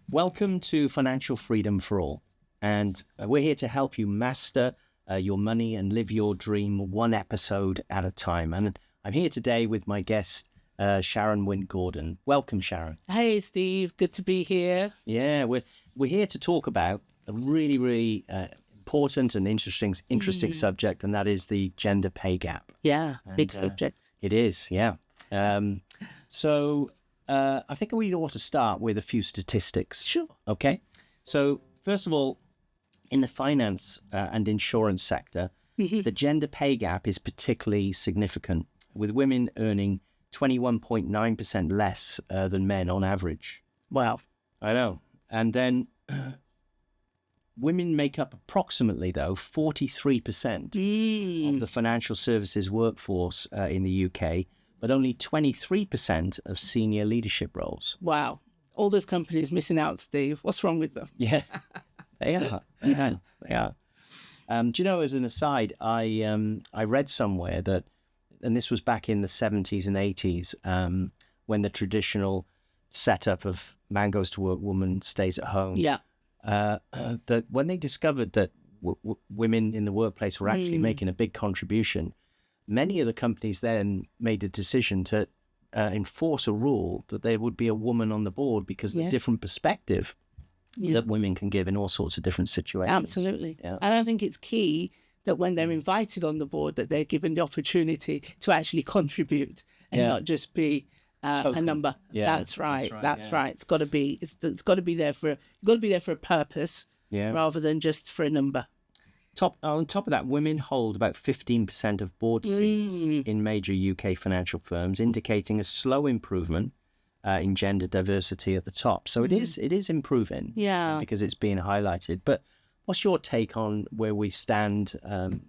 Welcome to Financial Freedom for All, and we're here to help you master your money and live your dream one episode at a time. And I'm here today with my guest, Sharon Wint-Gordon. Welcome, Sharon. Hey, Steve. Good to be here. Yeah, we're here to talk about a really important and interesting subject, and that is the gender pay gap. Yeah, big subject. It is, yeah. I think we ought to start with a few statistics. Sure. Okay. So first of all, in the finance and insurance sector, the gender pay gap is particularly significant, with women earning 21.9% less than men on average. Wow. I know. And then women make up approximately, though, 43% of the financial services workforce in the UK, but only 23% of senior leadership roles. Wow. All those companies missing out, Steve. What's wrong with them? Yeah, they are. Yeah, they are. Do you know, as an aside, I read somewhere that, and this was back in the 70s and 80s, when the traditional setup of man goes to work, woman stays at home. Yeah. That when they discovered that women in the workplace were actually making a big contribution, many of the companies then made a decision to enforce a rule that there would be a woman on the board because of the different perspective that women can give in all sorts of different situations. Absolutely. Yeah. And I think it's key that when they're invited on the board, that they're given the opportunity to actually contribute and not just be a number. Yeah. That's right. That's right. It's got to be. It's got to be there for. Got to be there for a purpose, rather than just for a number. On top of that, women hold about 15% of board seats in major UK financial firms, indicating a slow improvement in gender diversity at the top. So it is improving, because it's being highlighted. But what's your take on where we stand,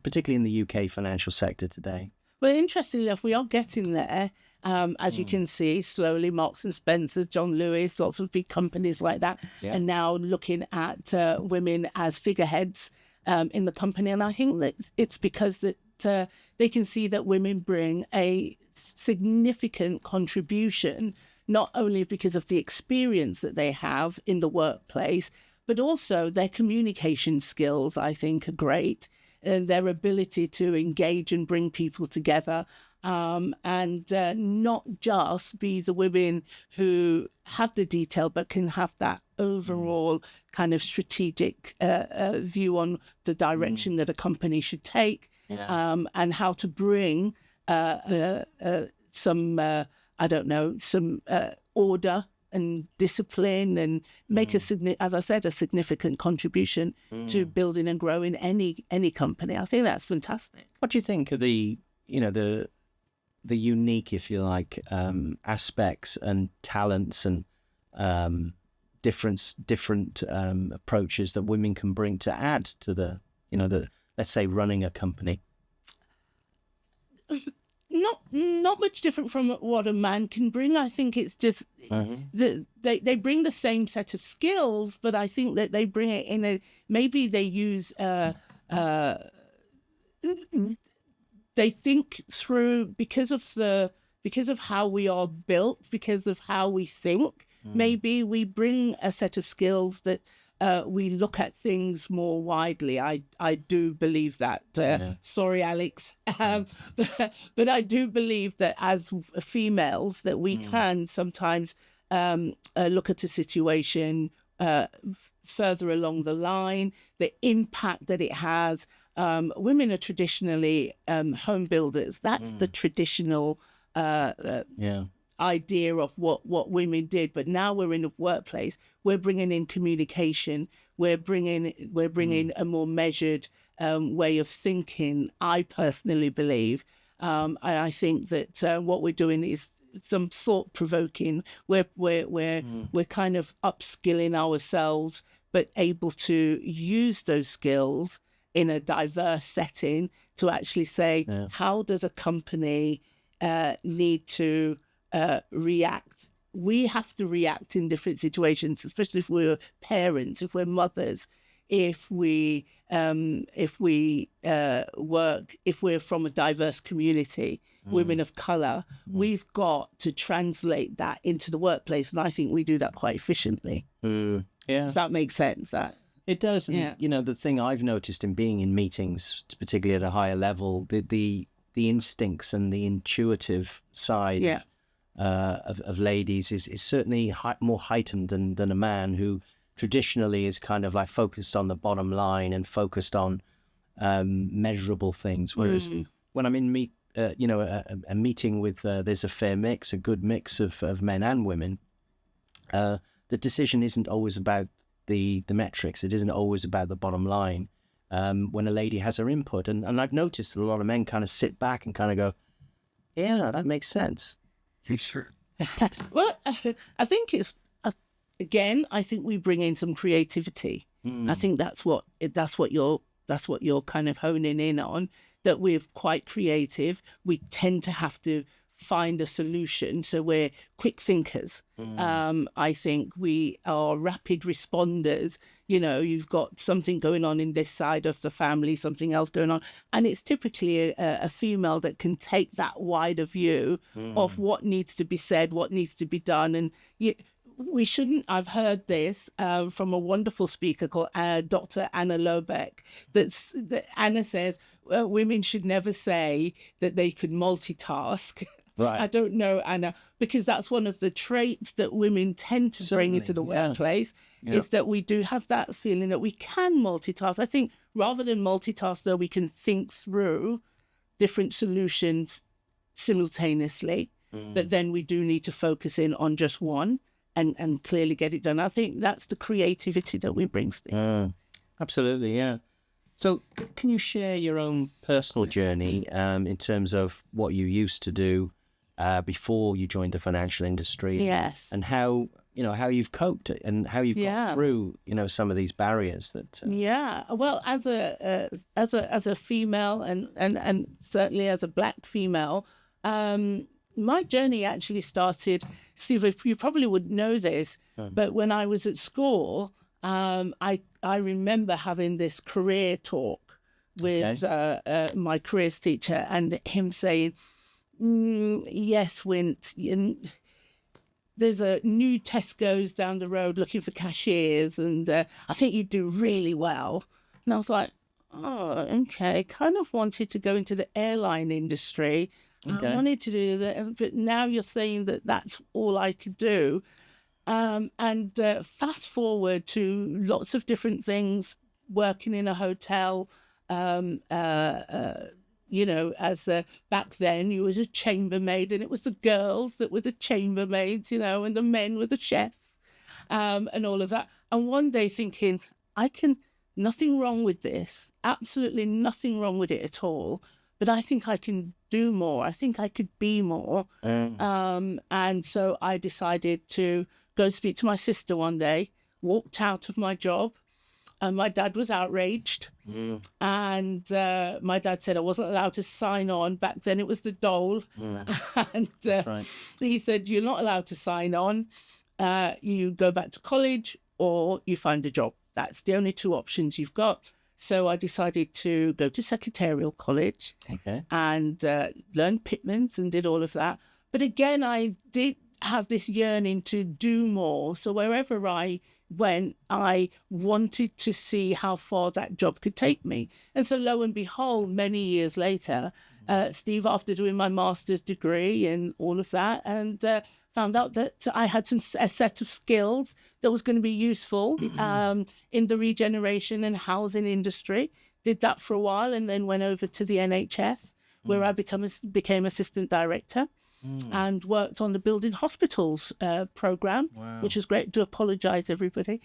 particularly in the UK financial sector today? Well, interestingly enough, we are getting there. As you can see, slowly, Marks and Spencer's, John Lewis, lots of big companies like that are now looking at women as figureheads in the company. And I think that it's because that they can see that women bring a significant contribution, not only because of the experience that they have in the workplace, but also their communication skills, I think, are great. And their ability to engage and bring people together, and not just be the women who have the detail, but can have that overall kind of strategic view on the direction that a company should take, and how to bring some order and discipline, and make as I said, a significant contribution to building and growing any company. I think that's fantastic. What do you think of the unique, if you like, aspects and talents and different approaches that women can bring to add to the let's say running a company? Not much different from what a man can bring. I think it's just they bring the same set of skills, but I think that they bring it in maybe they use they think through because of how we are built, because of how we think. Maybe we bring a set of skills that we look at things more widely. I do believe that. Sorry, Alex. But I do believe that as females that we can sometimes look at a situation further along the line, the impact that it has. Women are traditionally home builders. That's the traditional idea of what women did, but now we're in a workplace. We're bringing in communication. We're bringing a more measured way of thinking. I personally believe, and I think that what we're doing is some thought provoking. We're kind of upskilling ourselves, but able to use those skills in a diverse setting to actually say, how does a company need to react we have to react in different situations, especially if we're parents, if we're mothers, if we work, if we're from a diverse community, women of colour, we've got to translate that into the workplace, and I think we do that quite efficiently. Yeah, Does that make sense? That it does. And, Yeah. you know, the thing I've noticed in being in meetings, particularly at a higher level, the instincts and the intuitive side Yeah. of ladies is certainly more heightened than a man who traditionally is kind of like focused on the bottom line and focused on measurable things. Whereas when I'm in a meeting with there's a fair mix, a good mix of men and women, the decision isn't always about the metrics. It isn't always about the bottom line. When a lady has her input, and I've noticed that a lot of men kind of sit back and kind of go, yeah, that makes sense. Sure. Well, I think it's again. I think we bring in some creativity. I think that's what you're kind of honing in on. That we're quite creative. We tend to have to find a solution, so we're quick thinkers. I think we are rapid responders. You know, you've got something going on in this side of the family, something else going on, and it's typically a female that can take that wider view of what needs to be said, what needs to be done. And we shouldn't, I've heard this from a wonderful speaker called Dr. Anna Lobeck, that Anna says women should never say that they could multitask. Right. I don't know, Anna, because that's one of the traits that women tend to bring into the workplace, is that we do have that feeling that we can multitask. I think rather than multitask, though, we can think through different solutions simultaneously, but then we do need to focus in on just one and clearly get it done. I think that's the creativity that we bring, Steve. Absolutely, yeah. So can you share your own personal journey in terms of what you used to do before you joined the financial industry? Yes. And how you've coped and how you've got through, some of these barriers that... Yeah. Well, as a female and certainly as a Black female, my journey actually started, Steve, you probably would know this, but when I was at school, I remember having this career talk with my careers teacher, and him saying, yes, Wint, there's a new Tesco's down the road looking for cashiers, and I think you do really well. And I was like, oh, okay. Kind of wanted to go into the airline industry. Okay. I wanted to do that, but now you're saying that that's all I could do. And fast forward to lots of different things, working in a hotel, as back then you was a chambermaid, and it was the girls that were the chambermaids, and the men were the chefs, and all of that. And one day thinking, nothing wrong with this, absolutely nothing wrong with it at all, but I think I can do more. I think I could be more. And so I decided to go speak to my sister one day, walked out of my job, and my dad was outraged. And my dad said I wasn't allowed to sign on. Back then it was the dole. And right. He said, you're not allowed to sign on. You go back to college or you find a job. That's the only two options you've got. So I decided to go to secretarial college and learn Pitman's and did all of that. But again, I did have this yearning to do more. So wherever I went, I wanted to see how far that job could take me. And so lo and behold, many years later, Steve, after doing my master's degree and all of that, and found out that I had a set of skills that was going to be useful in the regeneration and housing industry. Did that for a while and then went over to the NHS, where I became assistant director. And worked on the Building Hospitals programme, which is great. Do apologise, everybody.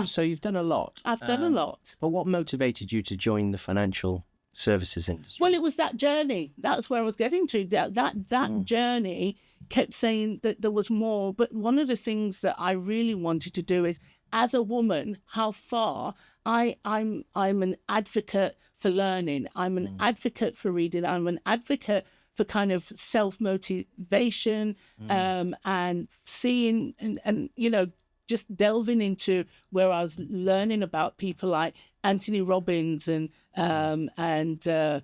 So you've done a lot. I've done a lot. But what motivated you to join the financial services industry? Well, it was that journey. That's where I was getting to. That journey kept saying that there was more. But one of the things that I really wanted to do is, as a woman, how far I'm an advocate for learning. I'm an advocate for reading. I'm an advocate for kind of self-motivation, and seeing and just delving into where I was learning about people like Anthony Robbins and other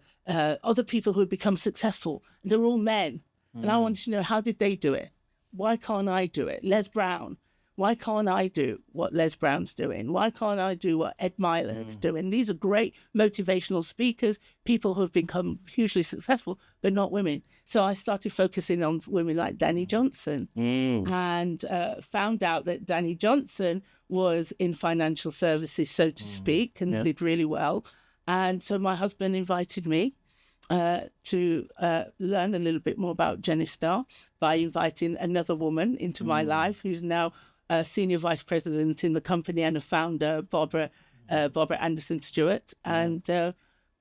people who had become successful. They're all men. And I wanted to know, how did they do it? Why can't I do it? Les Brown. Why can't I do what Les Brown's doing? Why can't I do what Ed Milan's doing? These are great motivational speakers, people who have become hugely successful, but not women. So I started focusing on women like Danny Johnson, and found out that Danny Johnson was in financial services, so to speak, and did really well. And so my husband invited me to learn a little bit more about Genistar by inviting another woman into my life, who's now a senior vice president in the company and a founder, Barbara Anderson Stewart. And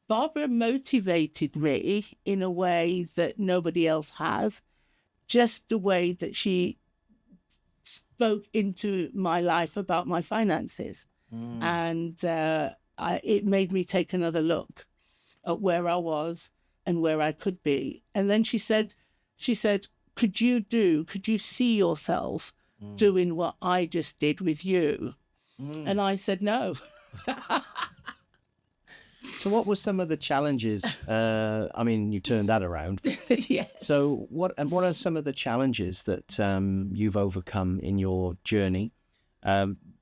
Barbara motivated me in a way that nobody else has, just the way that she spoke into my life about my finances. And it made me take another look at where I was and where I could be. And then she said, could you see yourselves doing what I just did with you? And I said, no. So what were some of the challenges? I mean, you turned that around. Yes. So what are some of the challenges that you've overcome in your journey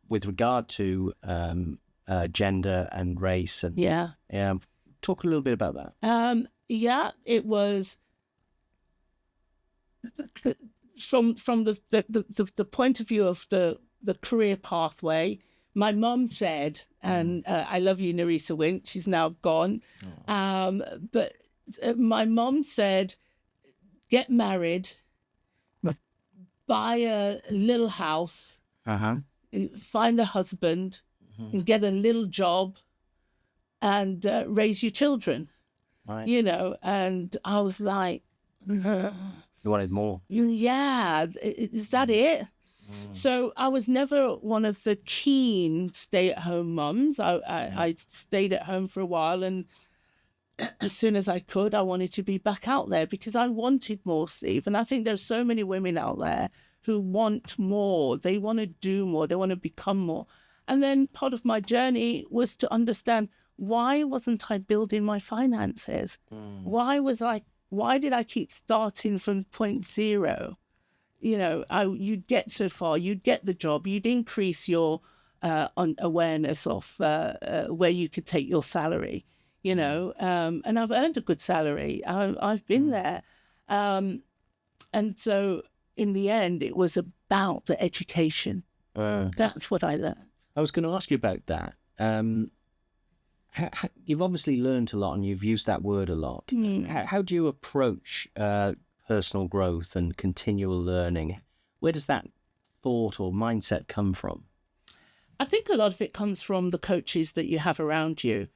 with regard to gender and race? And talk a little bit about that. It was from the point of view of the career pathway. My mum said, and I love you, Nerissa Wint, she's now gone, but my mum said, get married, buy a little house, find a husband, and get a little job, and raise your children. Right. And I was like, you wanted more. Yeah, is that it? So I was never one of the keen stay-at-home mums. I stayed at home for a while, and as soon as I could, I wanted to be back out there because I wanted more, Steve. And I think there's so many women out there who want more. They want to do more. They want to become more. And then part of my journey was to understand, why wasn't I building my finances? Why did I keep starting from point zero? You'd get so far, you'd get the job, you'd increase your awareness of where you could take your salary, and I've earned a good salary. I've been there. And so in the end, it was about the education. That's what I learned. I was going to ask you about that. You've obviously learned a lot, and you've used that word a lot. How do you approach personal growth and continual learning? Where does that thought or mindset come from? I think a lot of it comes from the coaches that you have around you.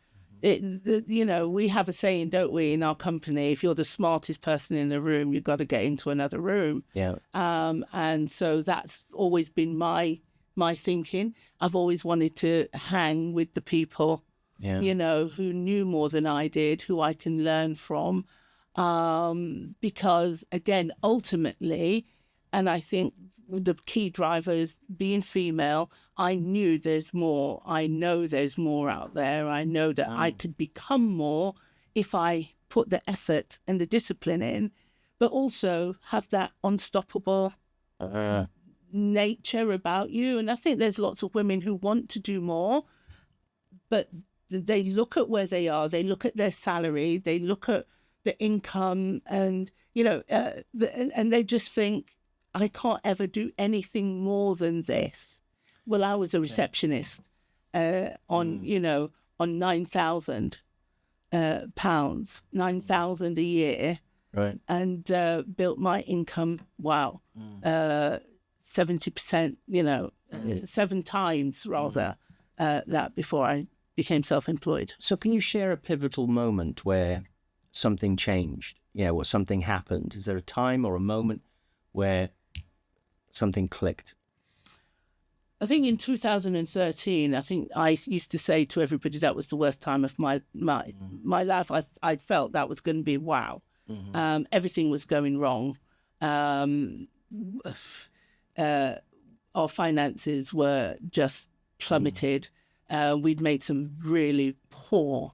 We have a saying, don't we, in our company, if you're the smartest person in the room, you've got to get into another room. Yeah. And so that's always been my thinking. I've always wanted to hang with the people, who knew more than I did, who I can learn from. Because, again, ultimately, and I think the key driver is being female, I knew there's more. I know there's more out there. I know that I could become more if I put the effort and the discipline in, but also have that unstoppable nature about you. And I think there's lots of women who want to do more, but they look at where they are, they look at their salary, they look at the income, and and they just think, I can't ever do anything more than this. Well, I was a receptionist on £9,000 pounds, 9,000 a year, right? And built my income 70%, 7 times rather that before I became self-employed. So can you share a pivotal moment where something changed, where something happened? Is there a time or a moment where something clicked? I think in 2013, I think I used to say to everybody that was the worst time of my life. I felt that was going to be wow. Everything was going wrong. Our finances were just plummeted. We'd made some really poor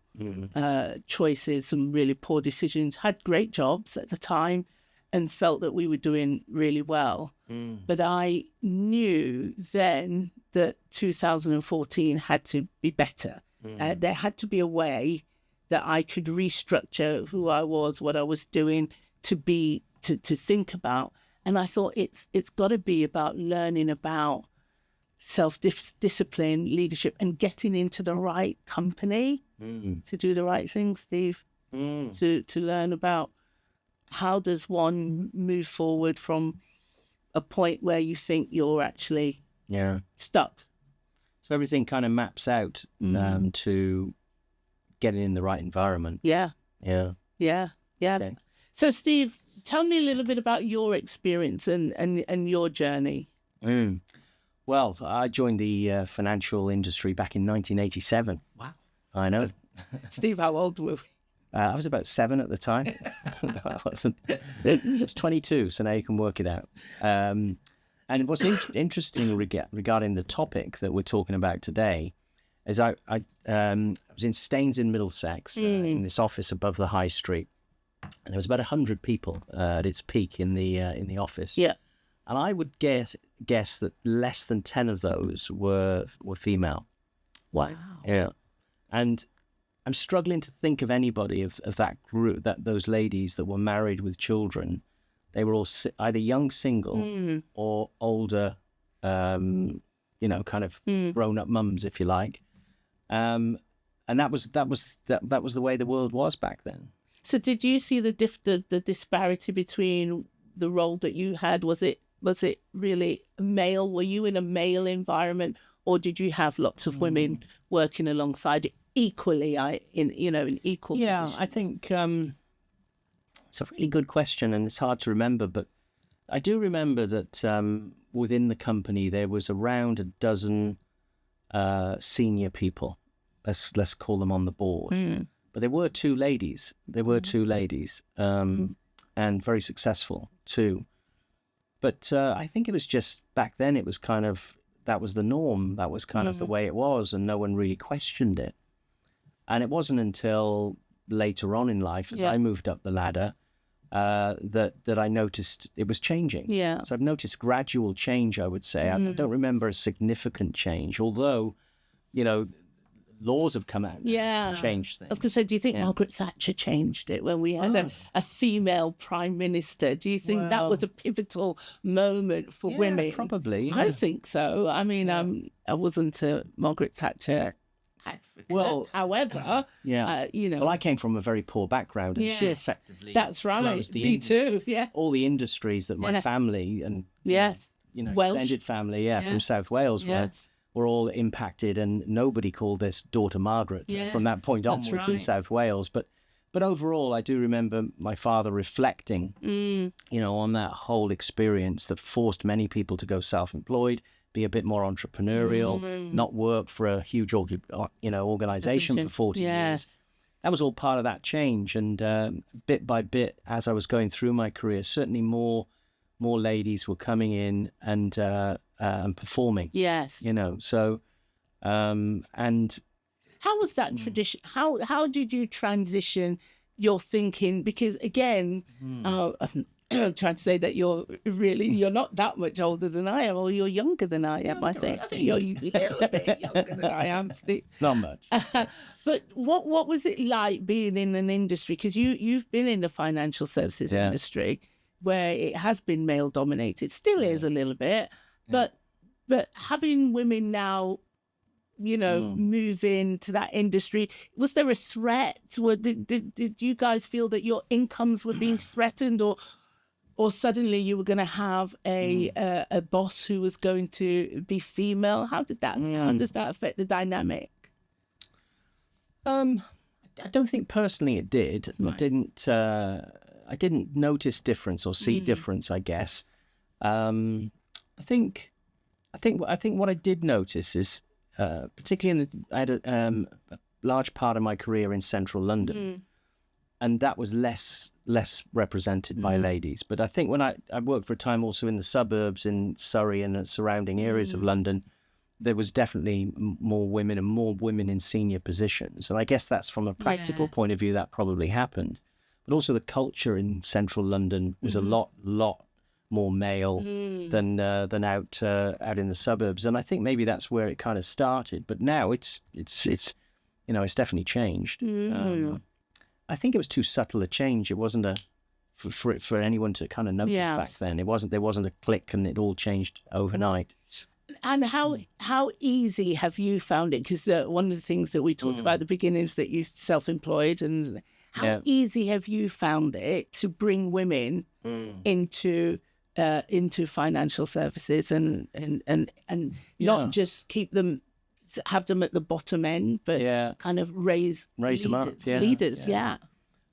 choices, some really poor decisions, had great jobs at the time and felt that we were doing really well. But I knew then that 2014 had to be better. There had to be a way that I could restructure who I was, what I was doing, to think about. And I thought it's got to be about learning about self-discipline, leadership, and getting into the right company to do the right thing, Steve, to learn about how does one move forward from a point where you think you're actually stuck. So everything kind of maps out to getting in the right environment. Yeah. Okay. So, Steve, tell me a little bit about your experience and your journey. Well, I joined the financial industry back in 1987. Wow. I know. Steve, how old were we? I was about 7 at the time. No, I wasn't. I was 22, so now you can work it out. And what's interesting regarding the topic that we're talking about today is I was in Staines in Middlesex, in this office above the High Street, and there was about 100 people at its peak in the office. Yeah. And I would guess that less than 10 of those were female. Wow. Yeah. And I'm struggling to think of anybody of that group, those ladies that were married with children. They were all either young single or older, kind of grown-up mums, if you like. And that was the way the world was back then. So did you see the disparity between the role that you had? Was it really male? Were you in a male environment, or did you have lots of women working alongside it equally? In equal positions? I think it's a really good question, and it's hard to remember. But I do remember that within the company there was around a dozen senior people. Let's call them on the board. But there were two ladies. And very successful too. But I think it was just back then. It was kind of that was the norm. That was kind of the way it was, and no one really questioned it. And it wasn't until later on in life, as I moved up the ladder, that I noticed it was changing. Yeah. So I've noticed gradual change, I would say. I don't remember a significant change, although, laws have come out and changed things. I was going to say, do you think Margaret Thatcher changed it when we had a female prime minister? Do you think that was a pivotal moment for women? Probably. Yeah. I think so. I mean, I wasn't a Margaret Thatcher advocate. Well, however, Well, I came from a very poor background, and she effectively that's right. closed the Me too. Yeah. all the industries that my family and extended family, from South Wales were all impacted, and nobody called this daughter Margaret from that point onwards in South Wales. But overall, I do remember my father reflecting, on that whole experience that forced many people to go self-employed, be a bit more entrepreneurial, not work for a huge, organization for 40 years. That was all part of that change. And bit by bit, as I was going through my career, certainly more ladies were coming in and performing. Yes. So, and how was that tradition? How did you transition your thinking? Because again, I'm trying to say that you're not that much older than I am, or you're younger than I am. I think you're a little bit younger than I am, Steve. Not much. But what was it like being in an industry? Because you've been in the financial services industry, where it has been male dominated, still is a little bit, but having women now, move into that industry, was there a threat? Did you guys feel that your incomes were being threatened, or suddenly you were going to have a boss who was going to be female? How does that affect the dynamic? I don't think personally it did. Right. I didn't notice difference or see difference, I guess. I think what I did notice is, particularly I had a large part of my career in central London, and that was less represented by ladies. But I think when I worked for a time also in the suburbs in Surrey and surrounding areas of London, there was definitely more women and more women in senior positions. And I guess that's from a practical point of view that probably happened. But also the culture in central London was a lot more male than out in the suburbs. And I think maybe that's where it kind of started. But now it's it's definitely changed. I think it was too subtle a change. It wasn't for anyone to kind of notice back then. There wasn't a click and it all changed overnight. And how easy have you found it? Because one of the things that we talked about at the beginning is that you're self-employed, and how easy have you found it to bring women into financial services and not just have them at the bottom end, but kind of raise them up, leaders. Yeah.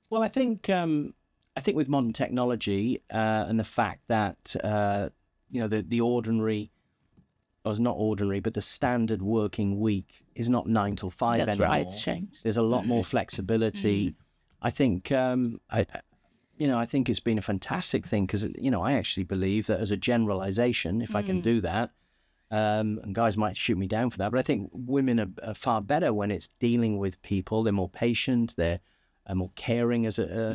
Well, I think with modern technology and the fact that the ordinary, or not ordinary, but the standard working week is not 9 till 5 That's anymore. right, it's changed. There's a lot more flexibility. I think I think it's been a fantastic thing because I actually believe that as a generalization, if I can do that. And guys might shoot me down for that, but I think women are far better when it's dealing with people. They're more patient. They're more caring. As their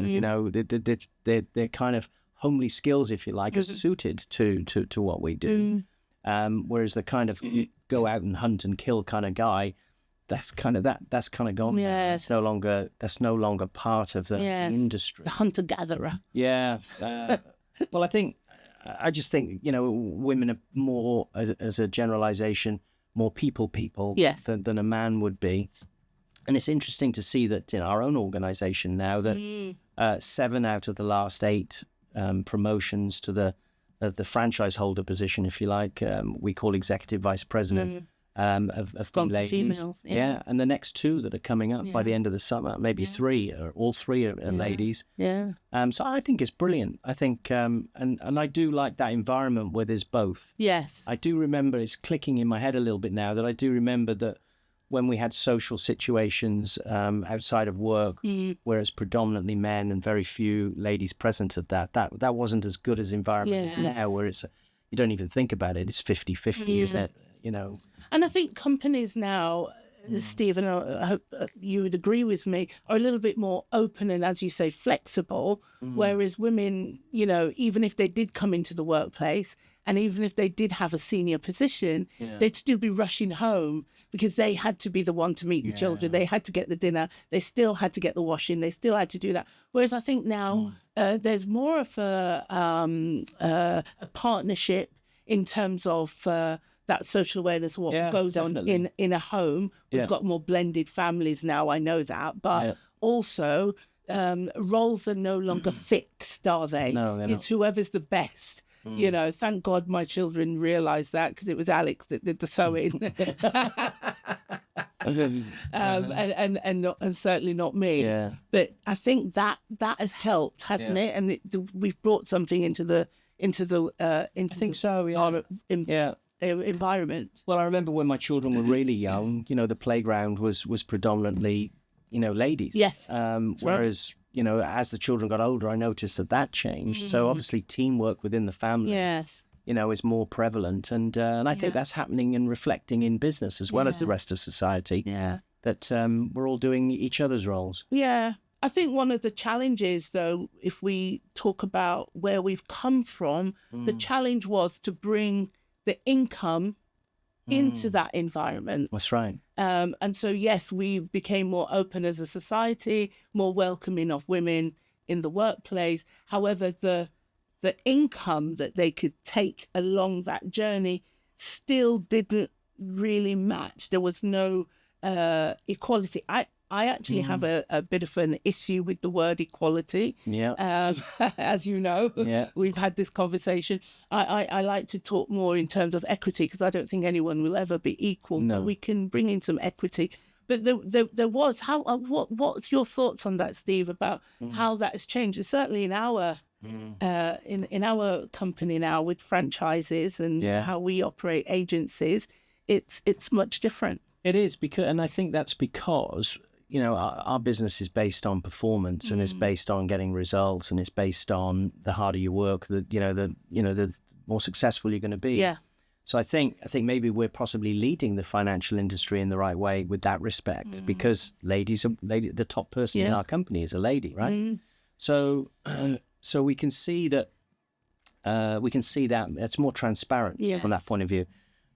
kind of homely skills, if you like, are suited to what we do. Whereas the kind of go out and hunt and kill kind of guy, that's kind of gone. Yes. That's no longer part of the industry. The hunter-gatherer. Yeah. Well, I just think, women are more, as a generalization, more people than a man would be. And it's interesting to see that in our own organization now that 7 out of the last 8 promotions to the franchise holder position, if you like, we call executive vice president, have gone been ladies. To females. Yeah. And the next 2 that are coming up by the end of the summer, maybe 3, or all 3 are ladies. Yeah. So I think it's brilliant. I think, and I do like that environment where there's both. Yes. I do remember, it's clicking in my head a little bit now, that I do remember that when we had social situations outside of work, where it's predominantly men and very few ladies present at that wasn't as good as environment as now, where it's you don't even think about it. It's 50-50, isn't it? And I think companies now, Stephen, I hope you would agree with me, are a little bit more open and, as you say, flexible. Whereas women, even if they did come into the workplace and even if they did have a senior position, they'd still be rushing home because they had to be the one to meet the children. They had to get the dinner. They still had to get the washing. They still had to do that. Whereas I think now there's more of a partnership in terms of that social awareness of what goes on in a home. We've got more blended families now, I know that. But also, roles are no longer fixed, are they? No, they're it's whoever's the best. Thank God my children realised that, because it was Alex that did the sewing. and certainly not me. Yeah. But I think that has helped, hasn't it? And we've brought something into the environment. Well, I remember when my children were really young, the playground was predominantly, ladies. Yes. Whereas, as the children got older, I noticed that changed. So obviously teamwork within the family, is more prevalent. And I think that's happening and reflecting in business as well as the rest of society. Yeah. That we're all doing each other's roles. Yeah. I think one of the challenges, though, if we talk about where we've come from, the challenge was to bring the income into that environment. That's right. And so, yes, we became more open as a society, more welcoming of women in the workplace. However, the income that they could take along that journey still didn't really match. There was no equality. I actually have a bit of an issue with the word equality. Yeah. As you know, we've had this conversation. I like to talk more in terms of equity, because I don't think anyone will ever be equal. No. But we can bring in some equity. But there was what's your thoughts on that, Steve, about how that has changed? And certainly in our in our company now with franchises and how we operate agencies, it's much different. It is, and I think that's because our business is based on performance, and it's based on getting results, and it's based on the harder you work, the more successful you're going to be. Yeah. So I think maybe we're possibly leading the financial industry in the right way with that respect, because the top person in our company is a lady, right? So we can see that it's more transparent from that point of view.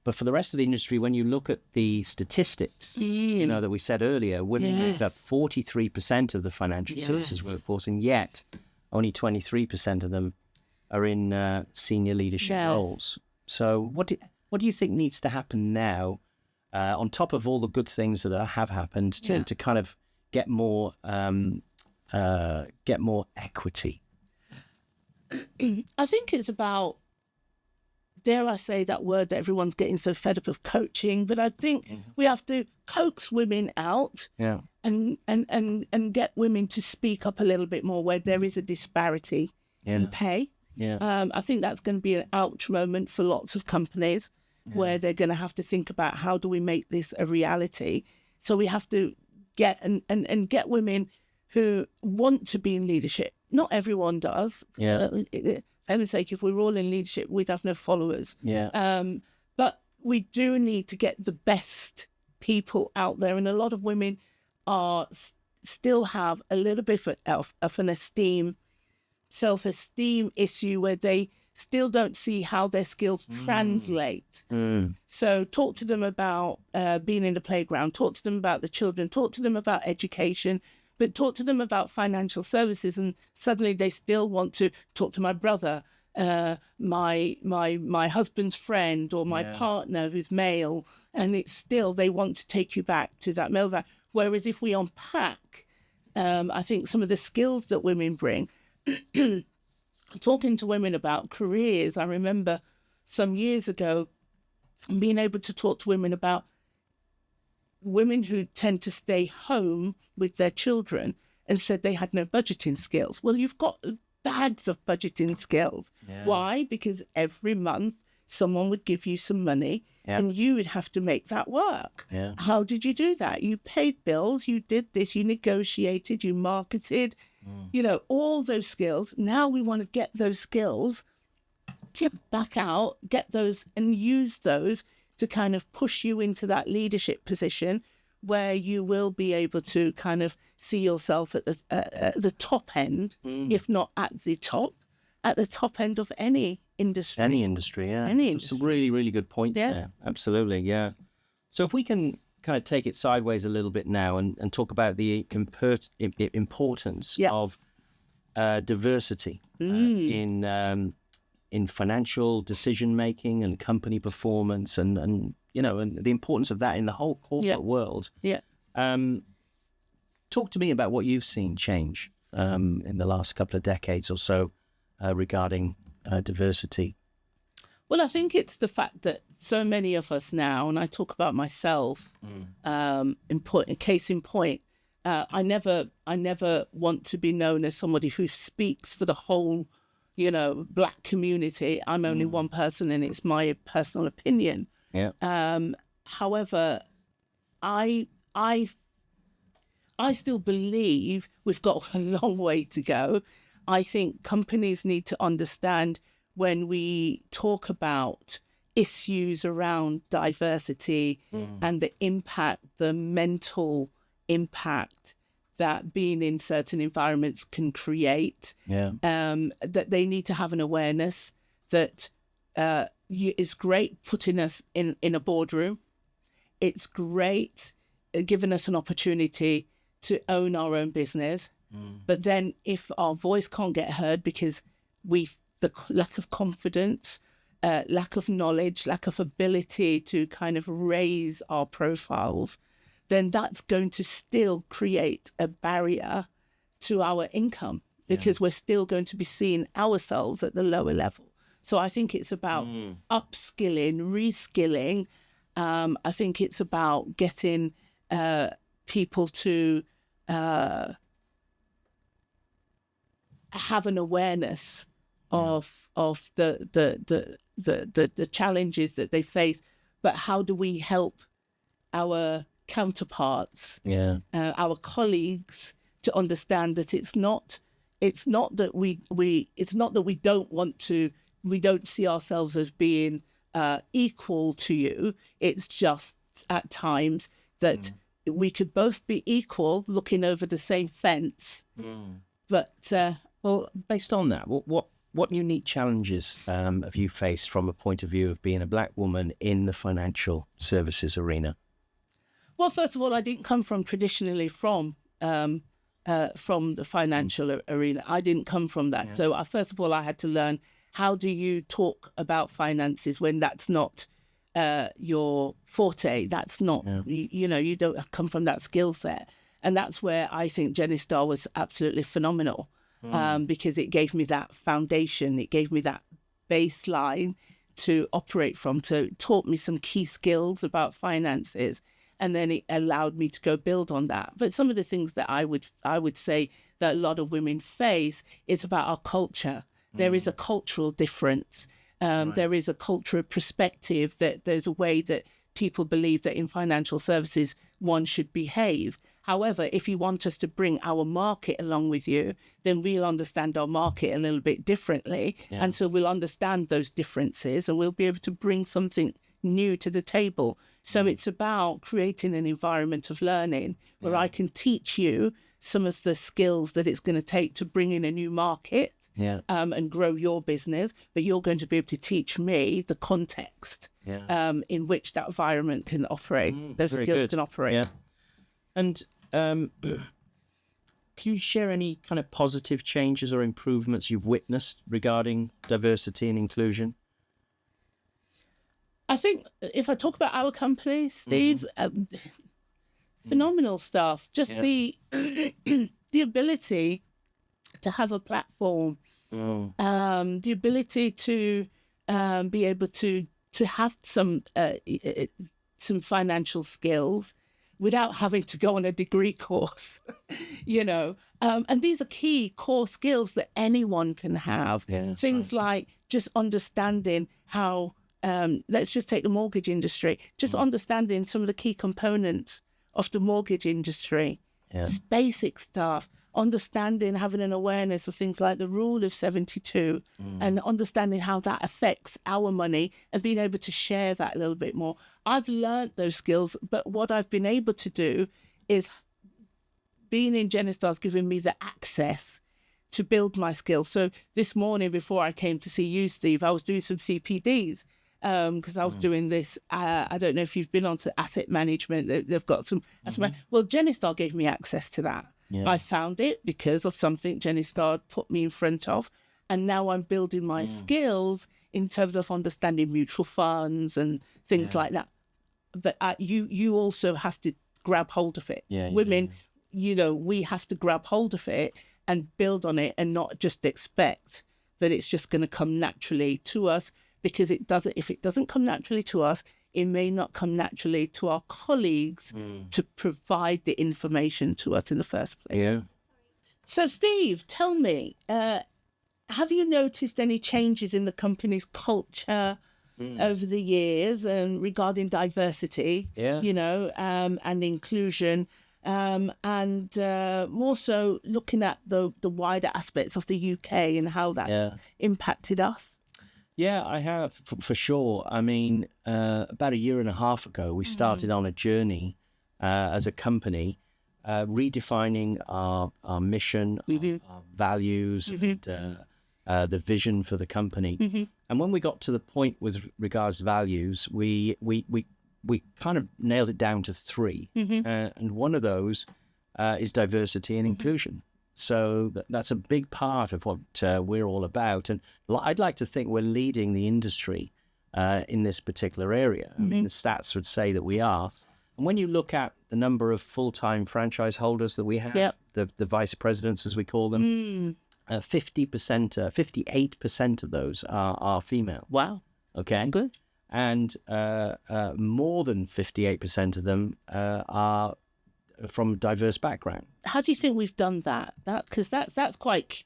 But for the rest of the industry, when you look at the statistics, that we said earlier, women make up 43% of the financial services workforce, and yet only 23% of them are in senior leadership roles. So what do you think needs to happen now, on top of all the good things that have happened, to kind of get more equity? I think it's about, dare I say that word that everyone's getting so fed up of, coaching, but I think we have to coax women out and get women to speak up a little bit more where there is a disparity in pay. I think that's going to be an ouch moment for lots of companies where they're going to have to think about, how do we make this a reality? So we have to get and get women who want to be in leadership. Not everyone does. For heaven's sake, if we were all in leadership, we'd have no followers. But we do need to get the best people out there, and a lot of women still have a little bit of an self-esteem issue where they still don't see how their skills translate. So talk to them about being in the playground, talk to them about the children, talk to them about education, but talk to them about financial services, and suddenly they still want to talk to my brother, my husband's friend, or my partner who's male, and it's still, they want to take you back to that male value. Whereas if we unpack, I think some of the skills that women bring, talking to women about careers, I remember some years ago being able to talk to women about women who tend to stay home with their children and said they had no budgeting skills. Well, you've got bags of budgeting skills. Why? Because every month someone would give you some money and you would have to make that work. How did you do that? You paid bills, you did this, you negotiated, you marketed, all those skills. Now we want to get those skills, get back out, get those and use those to kind of push you into that leadership position where you will be able to kind of see yourself at the top end, if not at the top end of any industry. Any industry, Any industry. Some really, really good points there. Absolutely, So if we can kind of take it sideways a little bit now and talk about the importance of diversity in financial decision making and company performance, and the importance of that in the whole corporate world. Talk to me about what you've seen change in the last couple of decades or so regarding diversity. Well, I think it's the fact that so many of us now, and I talk about myself, case in point, I never want to be known as somebody who speaks for the whole Black community. I'm only one person, and it's my personal opinion. However, I still believe we've got a long way to go. I think companies need to understand, when we talk about issues around diversity and the impact, the mental impact that being in certain environments can create, that they need to have an awareness that it's great putting us in a boardroom. It's great giving us an opportunity to own our own business. But then if our voice can't get heard because the lack of confidence, lack of knowledge, lack of ability to kind of raise our profiles, then that's going to still create a barrier to our income, because we're still going to be seeing ourselves at the lower level. So I think it's about upskilling, reskilling. I think it's about getting people to have an awareness of the challenges that they face, but how do we help our counterparts, our colleagues, to understand that it's not that we don't see ourselves as being equal to you. It's just at times that we could both be equal, looking over the same fence. But well, based on that, what unique challenges have you faced from a point of view of being a black woman in the financial services arena? Well, first of all, I didn't come traditionally from the financial arena. I didn't come from that. So first of all, I had to learn, how do you talk about finances when that's not your forte? That's not, you don't come from that skill set. And that's where I think Genistar was absolutely phenomenal, because it gave me that foundation. It gave me that baseline to operate from, to taught me some key skills about finances. And then it allowed me to go build on that. But some of the things that I would say that a lot of women face, it's about our culture. There is a cultural difference. There is a cultural perspective, that there's a way that people believe that in financial services one should behave. However, if you want us to bring our market along with you, then we'll understand our market a little bit differently. And so we'll understand those differences, and we'll be able to bring something new to the table. So it's about creating an environment of learning where I can teach you some of the skills that it's going to take to bring in a new market and grow your business, but you're going to be able to teach me the context in which that environment can operate, those skills can operate. Yeah. And can you share any kind of positive changes or improvements you've witnessed regarding diversity and inclusion? I think if I talk about our company, Steve, phenomenal stuff. Just the ability to have a platform, the ability to be able to have some financial skills without having to go on a degree course, and these are key core skills that anyone can have. Things like just understanding how, let's just take the mortgage industry, just understanding some of the key components of the mortgage industry, just basic stuff, understanding, having an awareness of things like the rule of 72 and understanding how that affects our money and being able to share that a little bit more. I've learned those skills, but what I've been able to do is being in Genistar has given me the access to build my skills. So this morning before I came to see you, Steve, I was doing some CPDs because I was doing this. I don't know if you've been onto asset management. They've got some. Well, Genistar gave me access to that. I found it because of something Genistar put me in front of, and now I'm building my skills in terms of understanding mutual funds and things like that. But you also have to grab hold of it. Women, we have to grab hold of it and build on it, and not just expect that it's just going to come naturally to us, because it doesn't. If it doesn't come naturally to us, it may not come naturally to our colleagues to provide the information to us in the first place. So, Steve, tell me, have you noticed any changes in the company's culture over the years and regarding diversity, and inclusion, and more so looking at the wider aspects of the UK and how that's impacted us? Yeah, I have, for sure. I mean, about a year and a half ago, we started on a journey as a company, redefining our mission, our values, and the vision for the company. And when we got to the point with regards to values, we kind of nailed it down to three. And one of those is diversity and inclusion. So that's a big part of what we're all about. And I'd like to think we're leading the industry in this particular area. I mean, the stats would say that we are. And when you look at the number of full-time franchise holders that we have, the vice presidents, as we call them, 58% of those are female. Wow. Okay. That's good. And more than 58% of them are from diverse background. How do you think we've done that? Because that's quite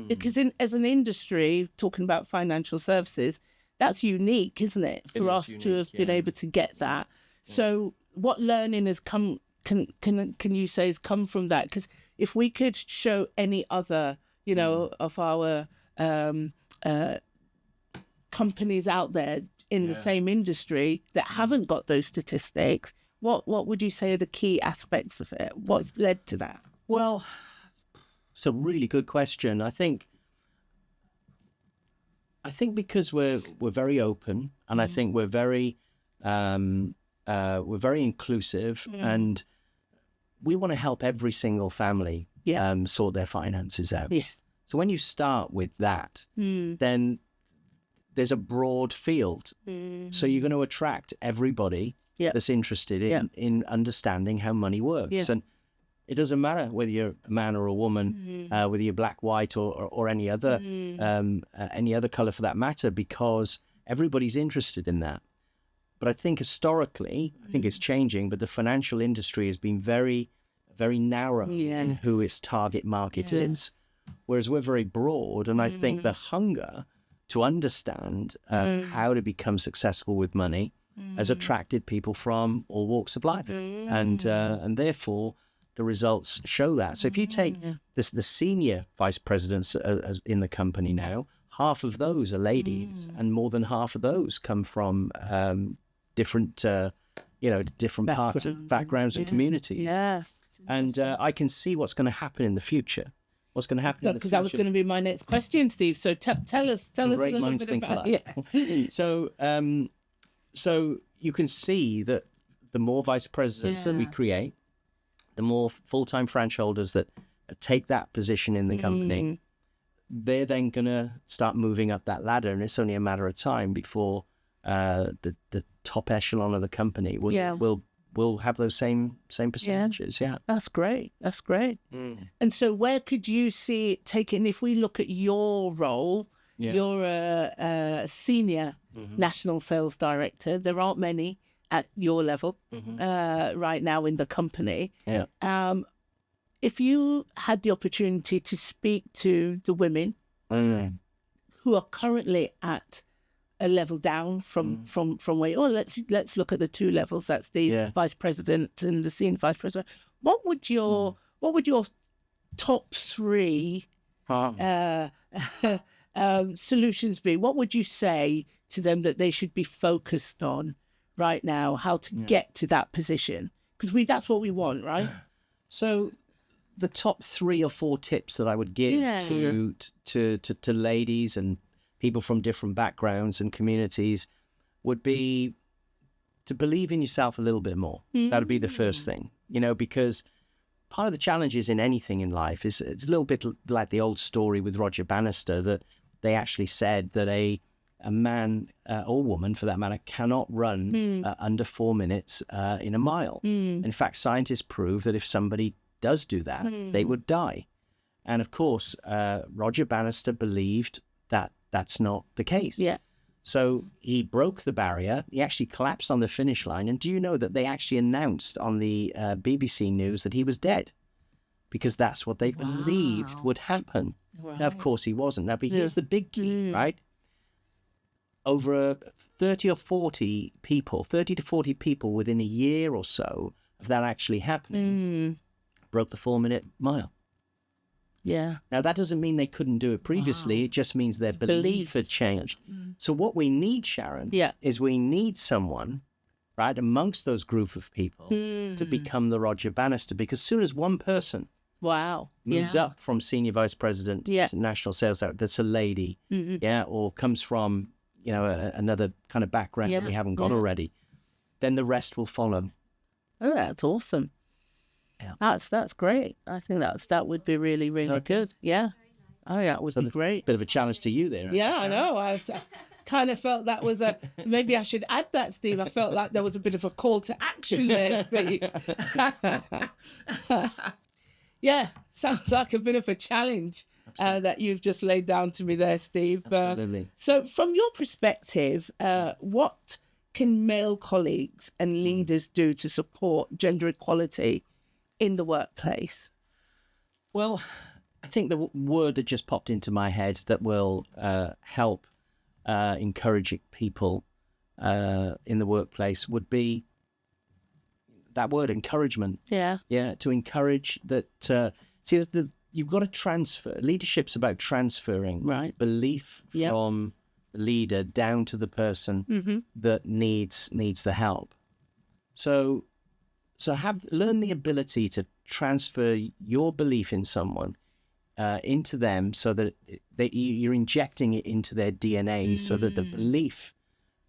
because as an industry, talking about financial services, that's unique, isn't it? For us to have been able to get that. So what learning has come? Can you say has come from that? Because if we could show any other, of our companies out there in the same industry that haven't got those statistics, what would you say are the key aspects of it? What's led to that? Well, it's a really good question. I think because we're very open, and I think we're very inclusive, and we want to help every single family sort their finances out. Yes. So when you start with that, then there's a broad field. So you're going to attract everybody that's interested in understanding how money works. Yeah. And it doesn't matter whether you're a man or a woman, whether you're black, white, or any other color for that matter, because everybody's interested in that. But I think historically, I think it's changing, but the financial industry has been very, very narrow in who its target market is, whereas we're very broad. And I think the hunger to understand how to become successful with money has attracted people from all walks of life, and therefore the results show that. So if you take the senior vice presidents in the company now, half of those are ladies, and more than half of those come from different backgrounds and communities. Yes. And I can see what's going to happen in the future. What's going to happen in the Because future? that was going to be my next question, Steve. So tell us a Great little minds bit think about alike. So you can see that the more vice presidents that we create, the more full-time franchise holders that take that position in the company, they're then going to start moving up that ladder, and it's only a matter of time before the top echelon of the company will have those same percentages. Yeah. That's great. And so where could you see it taken if we look at your role? You're a senior national sales director. There aren't many at your level right now in the company. If you had the opportunity to speak to the women who are currently at a level down from where, let's look at the two levels. That's the vice president and the senior vice president. What would your top three solutions be? What would you say to them that they should be focused on right now? How to get to that position? Because that's what we want, right? So the top 3 or 4 tips that I would give to ladies and people from different backgrounds and communities would be to believe in yourself a little bit more. That would be the first thing, because part of the challenges in anything in life is it's a little bit like the old story with Roger Bannister, that they actually said that a man or woman, for that matter, cannot run under 4 minutes in a mile. In fact, scientists prove that if somebody does do that, they would die. And of course, Roger Bannister believed that that's not the case. So he broke the barrier. He actually collapsed on the finish line. And do you know that they actually announced on the BBC News that he was dead? Because that's what they believed would happen. Now, of course, he wasn't. Now, but here's the big key, right? Over 30 to 40 people within a year or so of that actually happening broke the 4-minute mile. Now, that doesn't mean they couldn't do it previously. It just means their belief had changed. So what we need, Sharon, is we need someone, right, amongst those group of people to become the Roger Bannister. Because as soon as one person moves up from senior vice president to national sales director, that's a lady, or comes from, another kind of background that we haven't got already, then the rest will follow. Oh, that's awesome. That's great. I think that would be really, really good. Yeah. Oh, yeah, it would be great. Bit of a challenge to you there. Yeah, I know. I kind of felt that was maybe I should add that, Steve. I felt like there was a bit of a call to action there, Steve. Yeah, sounds like a bit of a challenge that you've just laid down to me there, Steve. Absolutely. So from your perspective, what can male colleagues and leaders do to support gender equality in the workplace? Well, I think the word that just popped into my head that will help encourage people in the workplace would be, that word, encouragement. Yeah. Yeah, to encourage that. You've got to transfer. Leadership's about transferring belief from the leader down to the person that needs the help. So learn the ability to transfer your belief in someone into them, so that you're injecting it into their DNA, so that the belief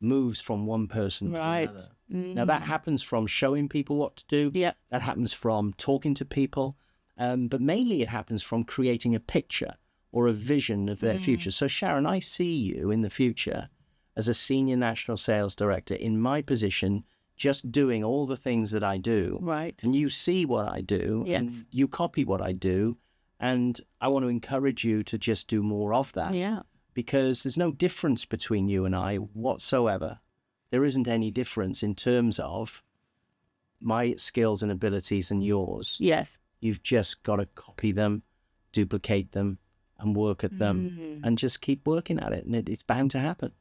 moves from one person to another. Now that happens from showing people what to do. Yep. That happens from talking to people, but mainly it happens from creating a picture or a vision of their future. So Sharon, I see you in the future as a senior national sales director in my position, just doing all the things that I do. Right. And you see what I do. Yes. And you copy what I do. And I want to encourage you to just do more of that. Yeah. Because there's no difference between you and I whatsoever. There isn't any difference in terms of my skills and abilities and yours. Yes. You've just got to copy them, duplicate them, and work at them, and just keep working at it. And it's bound to happen.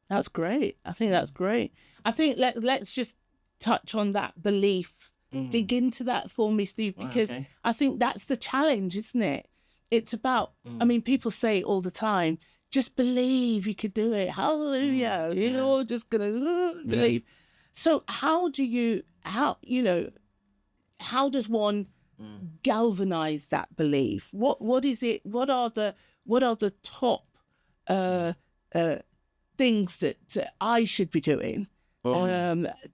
That's great. I think that's great. I think let's just touch on that belief. Dig into that for me, Steve, because I think that's the challenge, isn't it? It's about, I mean, people say all the time, just believe you could do it. Hallelujah. You know, just going to believe. So how does one galvanize that belief? What is it? What are the top things that I should be doing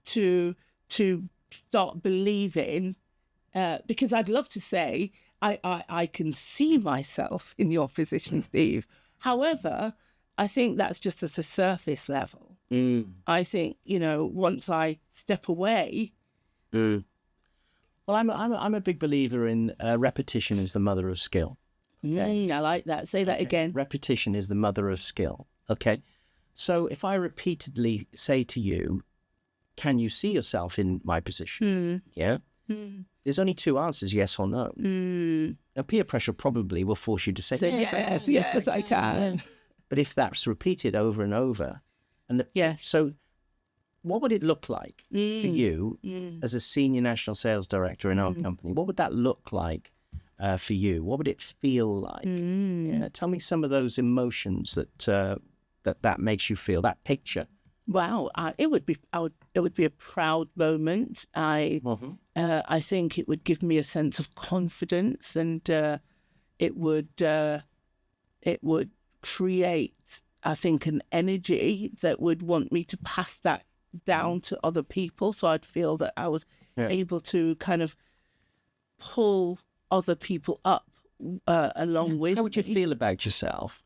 to start believing? Because I'd love to say I can see myself in your position, Steve. However, I think that's just at a surface level. I think, once I step away. Well, I'm a big believer in repetition is the mother of skill. Okay? I like that. Say that again. Repetition is the mother of skill. Okay. So if I repeatedly say to you, can you see yourself in my position? Yeah. There's only two answers, yes or no. Now, peer pressure probably will force you to say, yes, I can. But if that's repeated over and over, so what would it look like for you as a senior national sales director in our company? What would that look like for you? What would it feel like? Yeah, tell me some of those emotions that makes you feel, that picture. Wow, it would be a proud moment. I think it would give me a sense of confidence, and it would create, I think, an energy that would want me to pass that down to other people. So I'd feel that I was able to kind of pull other people up along with. How would you feel about yourself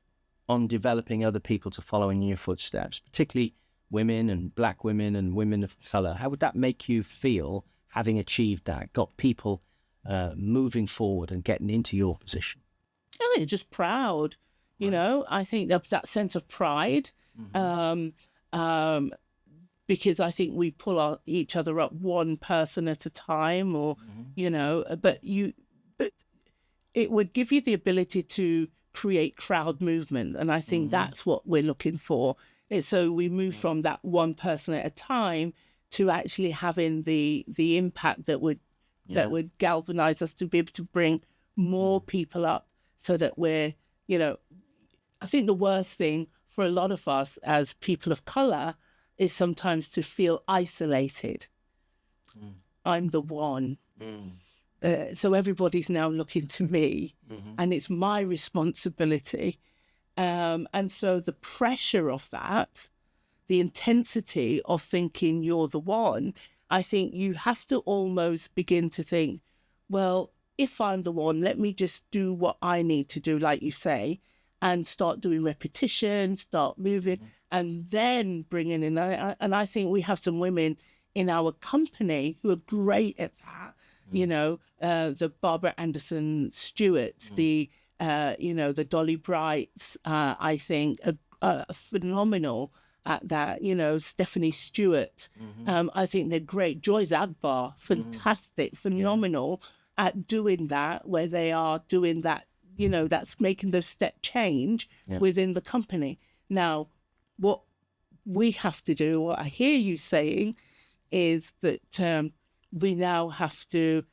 on developing other people to follow in your footsteps, particularly women and black women and women of colour? How would that make you feel, having achieved that, got people moving forward and getting into your position? I think just proud, I think that sense of pride, because I think we pull each other up one person at a time, or, but it would give you the ability to create crowd movement. And I think that's what we're looking for. So we move from that one person at a time to actually having the impact that would galvanize us to be able to bring more people up, so that we're, I think the worst thing for a lot of us as people of color is sometimes to feel isolated. I'm the one. So everybody's now looking to me, and it's my responsibility. And so the pressure of that, the intensity of thinking you're the one, I think you have to almost begin to think, well, if I'm the one, let me just do what I need to do, like you say, and start doing repetition, start moving, and then bringing in. And I think we have some women in our company who are great at that. The Barbara Anderson Stewarts, the Dolly Brights, I think, are phenomenal at that. Stephanie Stewart, I think they're great. Joyce Agbar, fantastic, phenomenal at doing that, where they are doing that, that's making the step change within the company. Now, what we have to do, what I hear you saying, is that we now have to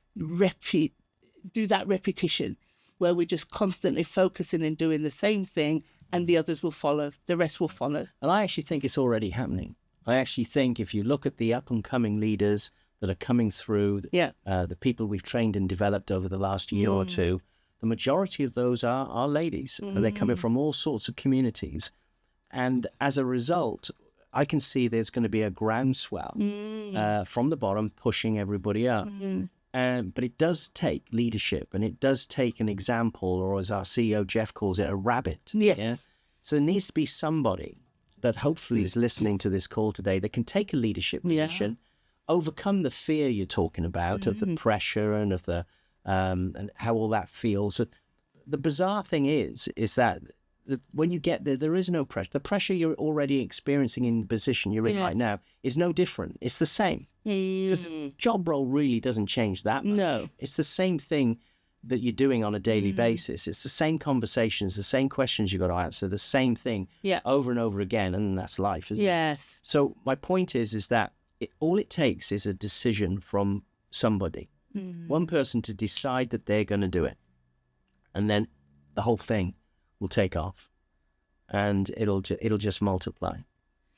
do that repetition where we're just constantly focusing and doing the same thing, and the others will follow, the rest will follow. And I actually think it's already happening. I actually think if you look at the up-and-coming leaders that are coming through, the people we've trained and developed over the last year or two, the majority of those are ladies. And they're coming from all sorts of communities. And as a result, I can see there's going to be a groundswell from the bottom pushing everybody up. But it does take leadership, and it does take an example, or as our CEO Jeff calls it, a rabbit. Yes. Yeah? So there needs to be somebody that hopefully is listening to this call today that can take a leadership position, overcome the fear you're talking about of the pressure and of the and how all that feels. So the bizarre thing is that when you get there is no pressure. The pressure you're already experiencing in the position you're in right now is no different. It's the same. The job role really doesn't change that much. No. It's the same thing that you're doing on a daily basis. It's the same conversations, the same questions you've got to answer, the same thing over and over again, and that's life, isn't it? Yes. So my point is that all it takes is a decision from somebody, one person to decide that they're going to do it, and then the whole thing will take off, and it'll just multiply.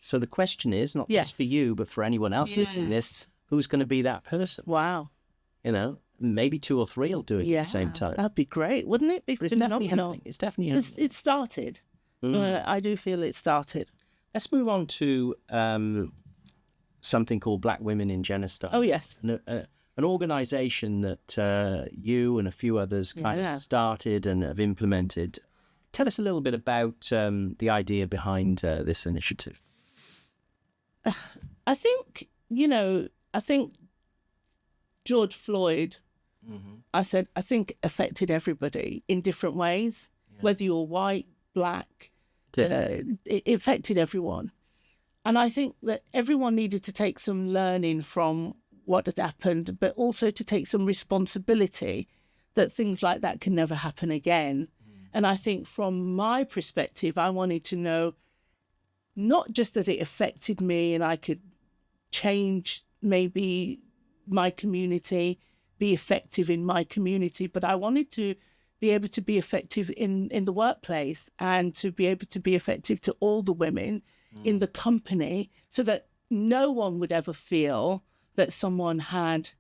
So the question is not just for you, but for anyone else listening to this, who's going to be that person? Wow. You know, maybe 2 or 3 will do it at the same time. That'd be great, wouldn't it? But it's definitely happening. It's definitely happening. It started. I do feel it started. Let's move on to something called Black Women in Genistar. Oh, yes. An organisation that you and a few others kind of started and have implemented. Tell us a little bit about the idea behind this initiative. I think George Floyd, I think affected everybody in different ways, whether you're white, black, it affected everyone. And I think that everyone needed to take some learning from what had happened, but also to take some responsibility that things like that can never happen again. And I think from my perspective, I wanted to know not just that it affected me and I could change maybe my community, be effective in my community, but I wanted to be able to be effective in the workplace and to be able to be effective to all the women in the company, so that no one would ever feel that someone had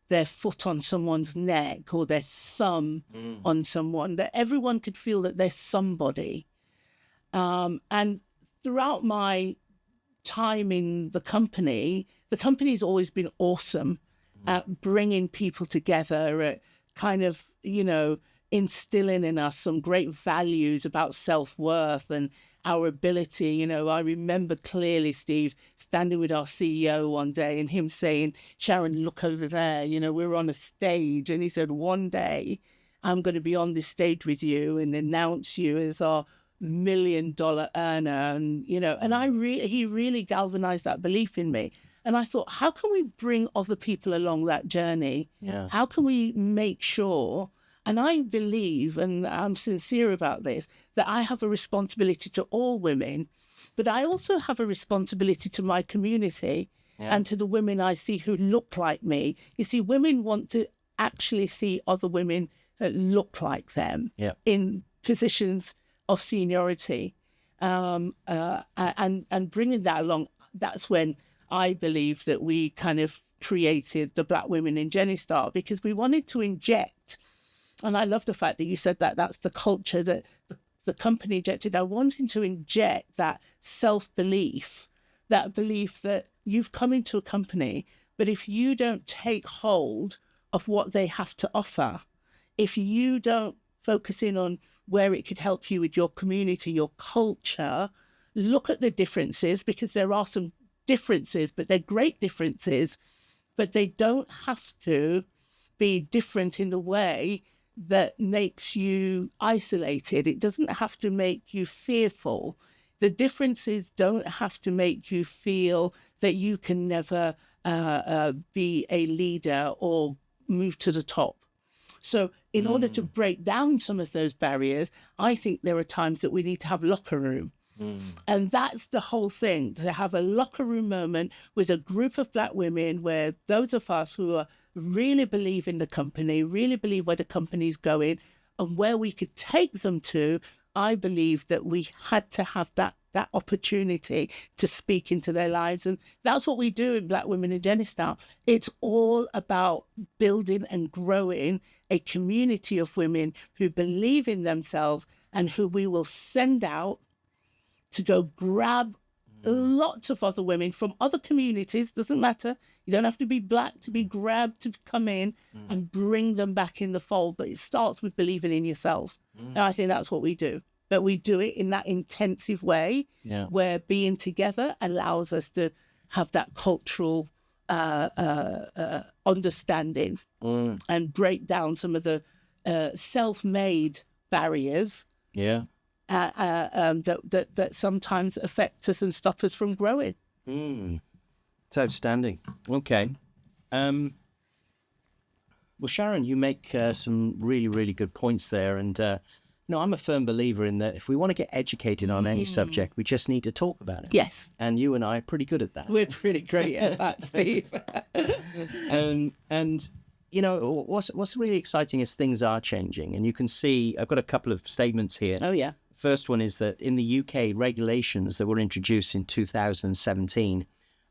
their foot on someone's neck or their thumb on someone, that everyone could feel that they're somebody. And throughout my time in the company's always been awesome at bringing people together, at kind of, instilling in us some great values about self-worth and our ability. I remember clearly, Steve, standing with our CEO one day and him saying, "Sharon, look over there, we're on a stage." And he said, "One day I'm going to be on this stage with you and announce you as our $1 million earner." And, he really galvanized that belief in me. And I thought, how can we bring other people along that journey? Yeah. How can we make sure? And I believe, and I'm sincere about this, that I have a responsibility to all women, but I also have a responsibility to my community and to the women I see who look like me. You see, women want to actually see other women that look like them in positions of seniority, and bringing that along. That's when I believe that we kind of created the Black Women in Genistar, because we wanted to inject. And I love the fact that you said that that's the culture that the company injected. I wanted to inject that self-belief, that belief that you've come into a company, but if you don't take hold of what they have to offer, if you don't focus in on where it could help you with your community, your culture, look at the differences, because there are some differences, but they're great differences, but they don't have to be different in the way that makes you isolated. It doesn't have to make you fearful. The differences don't have to make you feel that you can never be a leader or move to the top. So in order to break down some of those barriers, I think there are times that we need to have locker room. And that's the whole thing, to have a locker room moment with a group of Black women where those of us who are really believe in the company, really believe where the company's going and where we could take them to. I believe that we had to have that opportunity to speak into their lives. And that's what we do in Black Women in Genistar. It's all about building and growing a community of women who believe in themselves and who we will send out to go grab lots of other women from other communities. Doesn't matter. You don't have to be Black to be grabbed to come in and bring them back in the fold. But it starts with believing in yourself. And I think that's what we do. But we do it in that intensive way where being together allows us to have that cultural understanding and break down some of the self-made barriers. Yeah. That sometimes affect us and stop us from growing. It's outstanding. Okay. Well, Sharon, you make some really, really good points there. And, I'm a firm believer in that if we want to get educated on any subject, we just need to talk about it. Yes. And you and I are pretty good at that. We're pretty great at that, Steve. And what's really exciting is things are changing. And you can see, I've got a couple of statements here. Oh, yeah. First one is that in the UK, regulations that were introduced in 2017,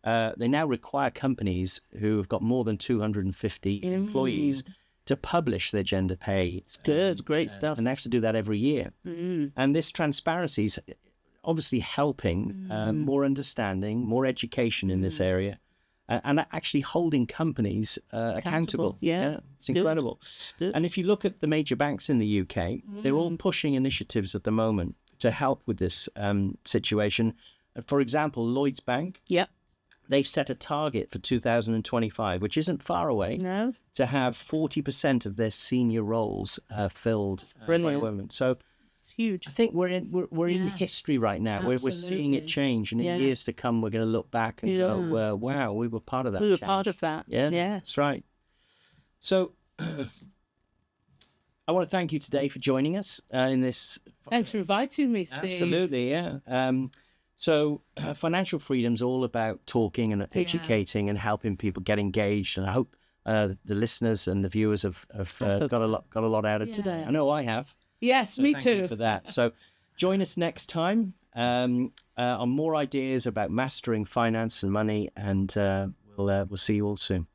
they now require companies who have got more than 250 employees to publish their gender pay. It's good, great stuff. And they have to do that every year. And this transparency is obviously helping more understanding, more education in this area, and actually holding companies accountable. Yeah. It's incredible. Good. And if you look at the major banks in the UK, they're all pushing initiatives at the moment to help with this situation. For example, Lloyds Bank, they've set a target for 2025, which isn't far away, to have 40% of their senior roles filled by women. So it's huge. I think we're in history right now, where we're seeing it change, and in years to come, we're going to look back and go, wow, we were part of that. We were part of that. Yeah, that's right. So I want to thank you today for joining us in this. Thanks for inviting me, Steve. Absolutely, yeah. So financial freedom is all about talking and educating and helping people get engaged. And I hope the listeners and the viewers have got a lot out of today. I know I have. Yes, so me thank too. You for that. So join us next time on more ideas about mastering finance and money, and we'll see you all soon.